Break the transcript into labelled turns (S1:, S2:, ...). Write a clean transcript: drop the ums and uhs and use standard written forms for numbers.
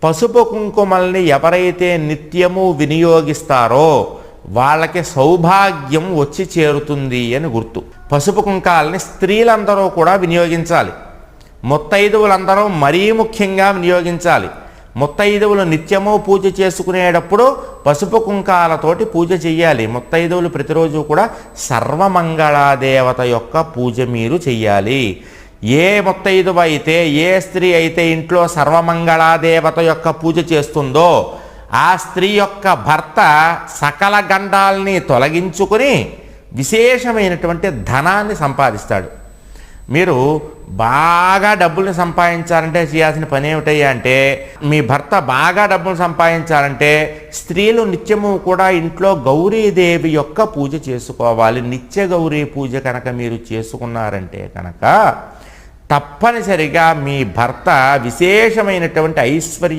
S1: పసుపు కుంకుమల్ని ఎవరైతే నిత్యము వినియోగిస్తారో వాళ్ళకి సౌభాగ్యం వచ్చి చేరుతుంది అని గుర్తు. పసుపు కుంకాలని స్త్రీలందరూ కూడా వినియోగించాలి. ముత్తైదువులందరూ మరీ ముఖ్యంగా వినియోగించాలి. ముత్తైదువులు నిత్యము పూజ చేసుకునేటప్పుడు పసుపు కుంకాలతోటి పూజ చెయ్యాలి. ముత్తైదువులు ప్రతిరోజు కూడా సర్వమంగళాదేవత యొక్క పూజ మీరు చెయ్యాలి. ఏ ముత్తైదువ అయితే, ఏ స్త్రీ అయితే ఇంట్లో సర్వమంగళాదేవత యొక్క పూజ చేస్తుందో ఆ స్త్రీ యొక్క భర్త సకల గండాల్ని తొలగించుకుని విశేషమైనటువంటి ధనాన్ని సంపాదిస్తాడు. మీరు బాగా డబ్బుల్ని సంపాదించాలంటే చేయాల్సిన పని ఏమిటయ్యా అంటే, మీ భర్త బాగా డబ్బులు సంపాదించాలంటే స్త్రీలు నిత్యము కూడా ఇంట్లో గౌరీదేవి యొక్క పూజ చేసుకోవాలి. నిత్య గౌరీ పూజ కనుక మీరు చేసుకున్నారంటే కనుక తప్పనిసరిగా మీ భర్త విశేషమైనటువంటి ఐశ్వర్యం